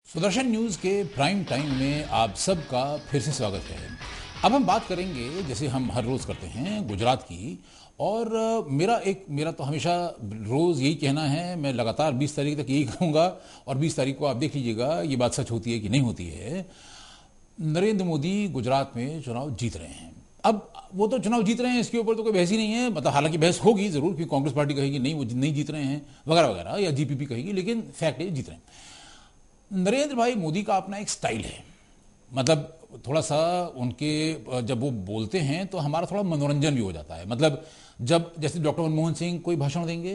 Sudarshan news के prime time में आप सबका फिर से स्वागत है। अब हम बात करेंगे, जैसे हम हर रोज करते हैं, गुजरात की। और मेरा तो हमेशा रोज यही कहना है, मैं लगातार 20 तारीख तक यही कहूंगा और 20 तारीख को आप देख लीजिएगा ये बात सच होती है कि नहीं होती है। नरेंद्र मोदी गुजरात में चुनाव जीत रहे हैं। अब वो तो चुनाव जीत रहे हैं, इसके ऊपर तो कोई बहस ही नहीं है। मतलब हालांकि बहस होगी जरूर, क्योंकि कांग्रेस पार्टी कहेगी नहीं वो नहीं जीत रहे हैं वगैरह वगैरह, या जीपीपी कहेगी, लेकिन फैक्ट है जीत रहे हैं। नरेंद्र भाई मोदी का अपना एक स्टाइल है। मतलब थोड़ा सा उनके जब वो बोलते हैं तो हमारा थोड़ा मनोरंजन भी हो जाता है। मतलब जब जैसे डॉक्टर मनमोहन सिंह कोई भाषण देंगे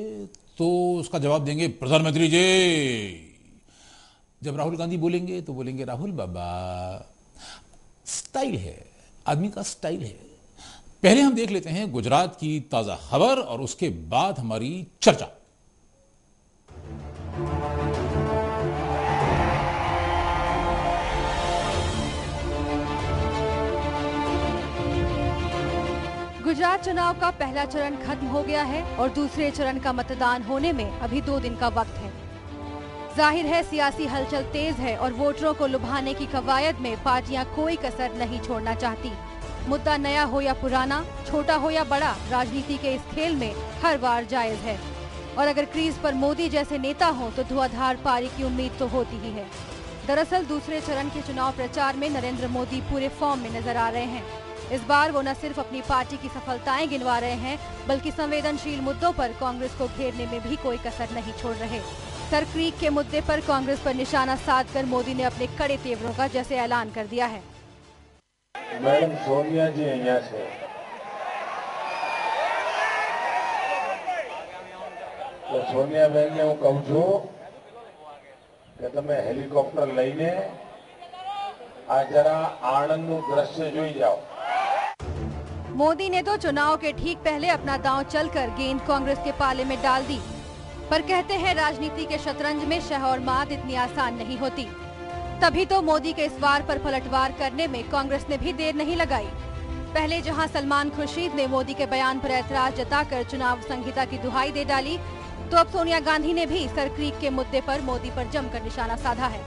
तो उसका जवाब देंगे प्रधानमंत्री जी। जब राहुल गांधी बोलेंगे तो बोलेंगे राहुल बाबा। स्टाइल है, आदमी का स्टाइल है। पहले हम देख लेते हैं गुजरात की ताजा खबर और उसके बाद हमारी चर्चा। गुजरात चुनाव का पहला चरण खत्म हो गया है और दूसरे चरण का मतदान होने में अभी 2 दिन का वक्त है। जाहिर है सियासी हलचल तेज है और वोटरों को लुभाने की कवायद में पार्टियां कोई कसर नहीं छोड़ना चाहती। मुद्दा नया हो या पुराना, छोटा हो या बड़ा, राजनीति के इस खेल में हर बार जायज है। और अगर क्रीज पर मोदी जैसे नेता हो तो धुआंधार पारी की उम्मीद तो होती ही है। दरअसल दूसरे चरण के चुनाव प्रचार में नरेंद्र मोदी पूरे फॉर्म में नजर आ रहे हैं। इस बार वो न सिर्फ अपनी पार्टी की सफलताएं गिनवा रहे हैं, बल्कि संवेदनशील मुद्दों पर कांग्रेस को घेरने में भी कोई कसर नहीं छोड़ रहे। सर क्रीक के मुद्दे पर कांग्रेस पर निशाना साधकर मोदी ने अपने कड़े तेवरों का जैसे ऐलान कर दिया है। मैडम सोनिया जी અહીંયા છે, તો સોનિયાબેન ને હું કહું છું કે તમે હેલિકોપ્ટર લઈને આ જરા આણંદનું દ્રશ્ય જોઈ જાઓ। मोदी ने तो चुनाव के ठीक पहले अपना दांव चलकर गेंद कांग्रेस के पाले में डाल दी। पर कहते हैं राजनीति के शतरंज में शह और मात इतनी आसान नहीं होती। तभी तो मोदी के इस वार पर पलटवार करने में कांग्रेस ने भी देर नहीं लगाई। पहले जहां सलमान खुर्शीद ने मोदी के बयान पर ऐतराज जताकर चुनाव संहिता की दुहाई दे डाली, तो अब सोनिया गांधी ने भी सर क्रीक के मुद्दे पर मोदी पर जमकर निशाना साधा है।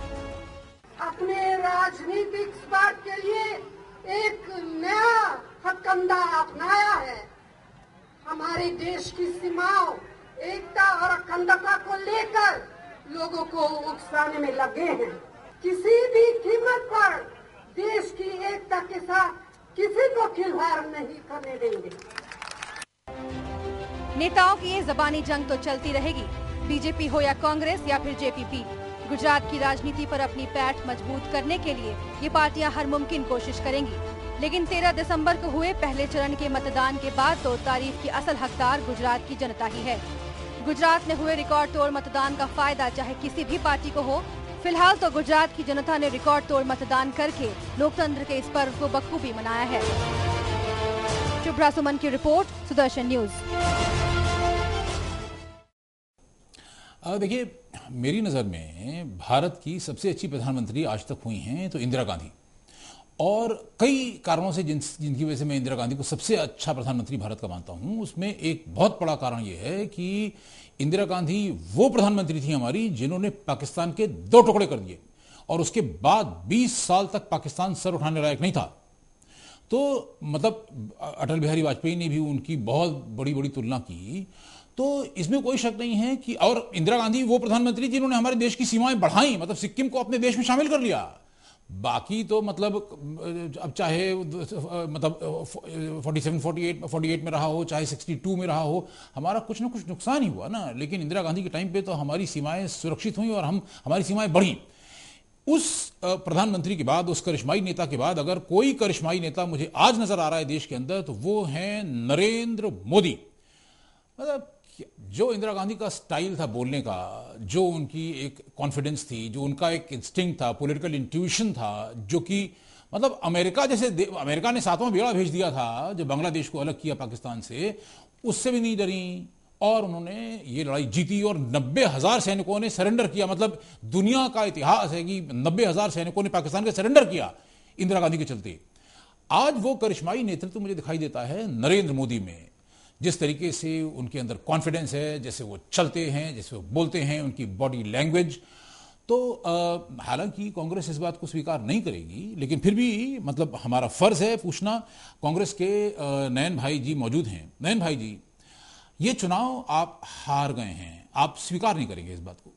अपने राजनीतिक स्वार्थ के लिए एक नया हथकंडा अपनाया है। हमारे देश की सीमाओं, एकता और अखंडता को लेकर लोगों को उकसाने में लगे हैं। किसी भी कीमत पर देश की एकता के साथ किसी को खिलवाड़ नहीं करने देंगे। नेताओं की ये जबानी जंग तो चलती रहेगी, बीजेपी हो या कांग्रेस या फिर जेपीपी। गुजरात की राजनीति पर अपनी पैठ मजबूत करने के लिए ये पार्टियां हर मुमकिन कोशिश करेंगी। लेकिन 13 दिसंबर को हुए पहले चरण के मतदान के बाद तो तारीफ की असल हकदार गुजरात की जनता ही है। गुजरात में हुए रिकॉर्ड तोड़ मतदान का फायदा चाहे किसी भी पार्टी को हो, फिलहाल तो गुजरात की जनता ने रिकॉर्ड तोड़ मतदान करके लोकतंत्र के इस पर्व को बखूबी मनाया है। शुभ्रा सुमन की रिपोर्ट, सुदर्शन न्यूज। देखिए, मेरी नज़र में भारत की सबसे अच्छी प्रधानमंत्री आज तक हुई हैं तो इंदिरा गांधी। और कई कारणों से जिनकी वजह से मैं इंदिरा गांधी को सबसे अच्छा प्रधानमंत्री भारत का मानता हूं, उसमें एक बहुत बड़ा कारण यह है कि इंदिरा गांधी वो प्रधानमंत्री थी हमारी जिन्होंने पाकिस्तान के 2 टुकड़े कर दिए और उसके बाद 20 साल तक पाकिस्तान सर उठाने लायक नहीं था। तो मतलब अटल बिहारी वाजपेयी ने भी उनकी बहुत बड़ी बड़ी तुलना की। तो इसमें कोई शक नहीं है कि, और इंदिरा गांधी वो प्रधानमंत्री जिन्होंने हमारे देश की सीमाएं बढ़ाई, मतलब सिक्किम को अपने देश में शामिल कर लिया। बाकी तो मतलब अब चाहे मतलब 47, 48 में रहा हो, चाहे 62 में रहा हो, हमारा कुछ ना कुछ नुकसान ही हुआ ना। लेकिन इंदिरा गांधी के टाइम पे तो हमारी सीमाएं सुरक्षित हुई और हमारी सीमाएं बढ़ी। उस प्रधानमंत्री के बाद, उस करिश्माई नेता के बाद अगर कोई करिश्माई नेता मुझे आज नजर आ रहा है देश के अंदर, तो वो है नरेंद्र मोदी। मतलब जो इंदिरा गांधी का स्टाइल था बोलने का, जो उनकी एक कॉन्फिडेंस थी, जो उनका एक इंस्टिंक्ट था, पॉलिटिकल इंट्यूशन था, जो कि मतलब अमेरिका ने 7वां बेड़ा भेज दिया था जो बांग्लादेश को अलग किया पाकिस्तान से, उससे भी नहीं डरी और उन्होंने ये लड़ाई जीती और 90,000 सैनिकों ने सरेंडर किया। मतलब दुनिया का इतिहास है कि 90,000 सैनिकों ने पाकिस्तान का सरेंडर किया इंदिरा गांधी के चलते। आज वो करिश्माई नेतृत्व मुझे दिखाई देता है नरेंद्र मोदी में। जिस तरीके से उनके अंदर कॉन्फिडेंस है, जैसे वो चलते हैं, जैसे वो बोलते हैं, उनकी बॉडी लैंग्वेज, तो हालांकि कांग्रेस इस बात को स्वीकार नहीं करेगी, लेकिन फिर भी मतलब हमारा फर्ज है पूछना। कांग्रेस के नयन भाई जी मौजूद हैं। नयन भाई जी, ये चुनाव आप हार गए हैं, आप स्वीकार नहीं करेंगे इस बात को?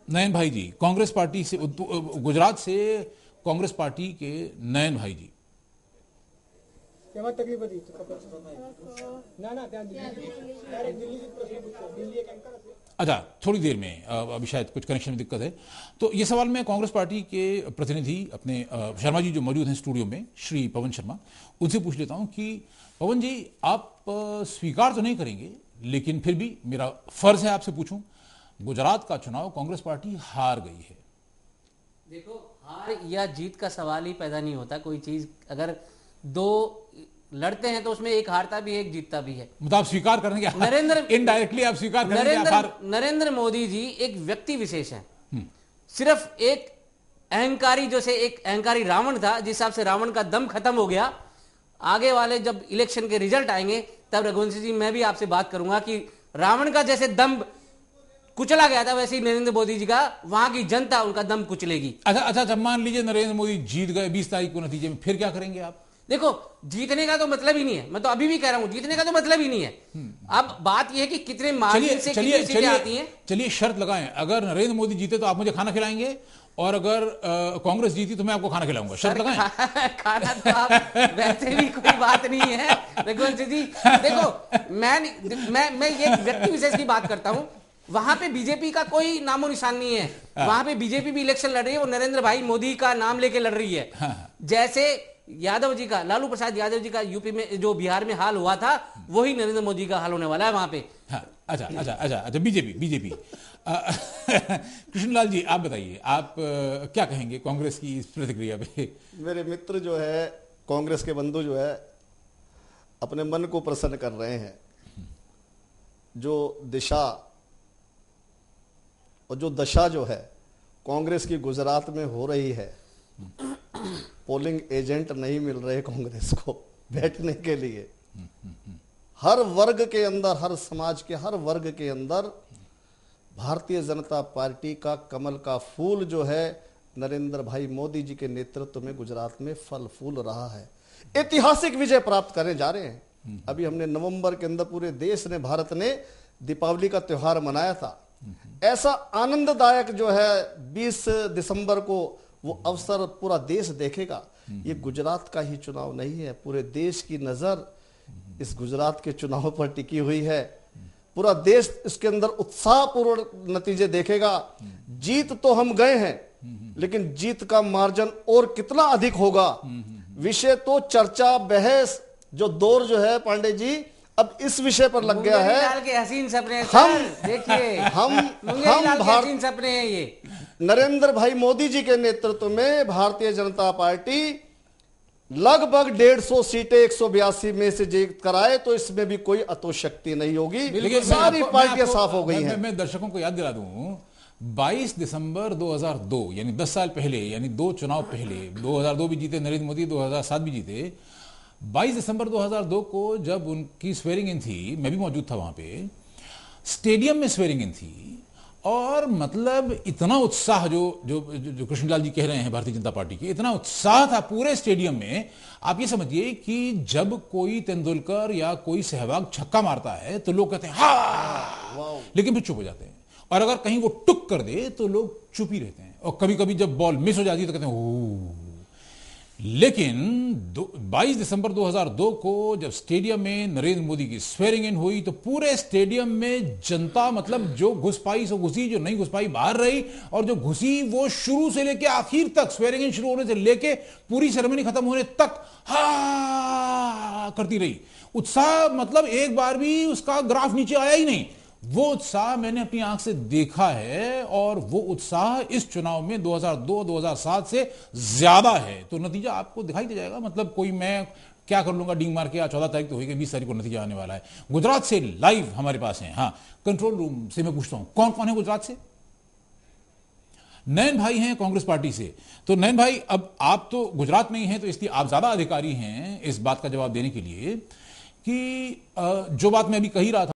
नयन भाई जी, कांग्रेस पार्टी से, गुजरात से कांग्रेस पार्टी के नयन भाई जी। तकलीफ थी ना अच्छा, थोड़ी देर में अभी शायद कुछ कनेक्शन में दिक्कत है, तो ये सवाल मैं कांग्रेस पार्टी के प्रतिनिधि अपने शर्मा जी जो मौजूद हैं स्टूडियो में, श्री पवन शर्मा, उनसे पूछ लेता हूं कि पवन जी, आप स्वीकार तो नहीं करेंगे, लेकिन फिर भी मेरा फर्ज है आपसे पूछूं, गुजरात का चुनाव कांग्रेस पार्टी हार गई है। देखो, हार या जीत का सवाल ही पैदा नहीं होता। कोई चीज अगर दो लड़ते हैं तो उसमें एक हारता भी है, एक जीतता भी है। मतलब आप स्वीकार करने के इनडायरेक्टली आप स्वीकार करेंगे? नरेंद्र मोदी जी एक व्यक्ति विशेष है, सिर्फ एक अहंकारी, जैसे एक अहंकारी रावण था, जिस हिसाब से रावण का दम खत्म हो गया। आगे वाले जब इलेक्शन के रिजल्ट आएंगे तब रघुवंशी जी मैं भी आपसे बात करूंगा कि रावण का जैसे दम कुचला गया था, वैसे ही नरेंद्र मोदी जी का वहां की जनता उनका दम कुचलेगी। अच्छा, मान लीजिए नरेंद्र मोदी जीत गए 20 तारीख को नतीजे में, फिर क्या करेंगे आप? देखो, जीतने का तो मतलब ही नहीं है, मैं तो अभी भी कह रहा हूं, जीतने का तो मतलब ही नहीं है। अब बात यह है कि कितने मार्जिन से कितनी सीटें आती हैं। चलिए शर्त लगाएं, अगर नरेंद्र मोदी जीते तो आप मुझे खाना खिलाएंगे, और अगर कांग्रेस जीती तो मैं आपको खाना खिलाऊंगा। शर्त लगाएं। खाना तो आप वैसे भी कोई बात नहीं है रघुवंशी जी। देखो, मैं ये व्यक्ति विशेष की बात करता हूं, वहां पे बीजेपी का कोई नामो निशान नहीं है। वहां पे बीजेपी भी इलेक्शन लड़ रही है, वो नरेंद्र भाई मोदी का नाम लेके लड़ रही है। जैसे यादव जी का, लालू प्रसाद यादव जी का यूपी में, जो बिहार में हाल हुआ था, वही नरेंद्र मोदी का हाल होने वाला है वहां पे। अच्छा, बीजेपी कृष्णलाल जी, आप बताइए, आप क्या कहेंगे कांग्रेस की इस प्रतिक्रिया पे? मेरे मित्र जो है, कांग्रेस के बंधु जो है, अपने मन को प्रसन्न कर रहे हैं। जो दिशा और जो दशा जो है कांग्रेस की गुजरात में हो रही है, पोलिंग एजेंट नहीं मिल रहे कांग्रेस को बैठने के लिए। हर वर्ग के अंदर, हर समाज के हर वर्ग के अंदर भारतीय जनता पार्टी का कमल का फूल जो है नरेंद्र भाई मोदी जी के नेतृत्व में गुजरात में फल फूल रहा है। ऐतिहासिक विजय प्राप्त करने जा रहे हैं। अभी हमने नवंबर के अंदर पूरे देश ने, भारत ने दीपावली का त्योहार मनाया था। ऐसा आनंददायक जो है 20 दिसंबर को वो अवसर पूरा देश देखेगा। ये गुजरात का ही चुनाव नहीं है, पूरे देश की नजर इस गुजरात के चुनाव पर टिकी हुई है। पूरा देश इसके अंदर उत्साहपूर्ण नतीजे देखेगा। जीत तो हम गए हैं, लेकिन जीत का मार्जिन और कितना अधिक होगा, विषय तो चर्चा, बहस, जो दौर जो है पांडे जी अब इस विषय पर लग गया है। के हसीन सपने हम देखिए, हम हसीन सपने हैं ये। नरेंद्र भाई मोदी जी के नेतृत्व में भारतीय जनता पार्टी लगभग 150 सीटें 182 में से जीत कराए, तो इसमें भी कोई अतोशक्ति नहीं होगी। लेकिन सारी पार्टियां साफ हो गई हैं। मैं दर्शकों को याद दिला दूं, 22 दिसंबर 2002 यानी 10 साल पहले, यानी 2 चुनाव पहले, 2002 भी जीते नरेंद्र मोदी, 2007 भी जीते। 22 दिसंबर 2002 को जब उनकी स्वेरिंग इन थी, मैं भी मौजूद था वहां पे, स्टेडियम में स्वेरिंग इन थी, और मतलब इतना उत्साह जो कृष्णलाल जी कह रहे हैं भारतीय जनता पार्टी के, इतना उत्साह था पूरे स्टेडियम में। आप ये समझिए कि जब कोई तेंदुलकर या कोई सहवाग छक्का मारता है तो लोग कहते हैं हाँ, लेकिन फिर चुप हो जाते हैं, और अगर कहीं वो टुक कर दे तो लोग चुप ही रहते हैं, और कभी कभी जब बॉल मिस हो जाती है तो कहते हैं ओह। लेकिन 22 दिसंबर 2002 को जब स्टेडियम में नरेंद्र मोदी की स्वेरिंग इन हुई तो पूरे स्टेडियम में जनता, मतलब जो घुस पाई सो घुसी, जो नहीं घुस पाई बाहर रही, और जो घुसी वो शुरू से लेके आखिर तक, स्वेरिंग इन शुरू होने से लेके पूरी सेरेमनी खत्म होने तक हा करती रही। उत्साह मतलब एक बार भी उसका ग्राफ नीचे आया ही नहीं। वो उत्साह मैंने अपनी आंख से देखा है, और वो उत्साह इस चुनाव में 2002-2007 से ज्यादा है। तो नतीजा आपको दिखाई दे जाएगा। मतलब कोई मैं क्या कर लूंगा डींग मार के, 14 तारीख तो होगी, 20 तारीख को नतीजा आने वाला है। गुजरात से लाइव हमारे पास है, हाँ, कंट्रोल रूम से मैं पूछता हूं कौन कौन है गुजरात से। नयन भाई हैं कांग्रेस पार्टी से। तो नयन भाई, अब आप तो गुजरात में ही हैं, तो इसलिए आप ज्यादा अधिकारी हैं इस बात का जवाब देने के लिए कि जो बात मैं अभी कही रहा था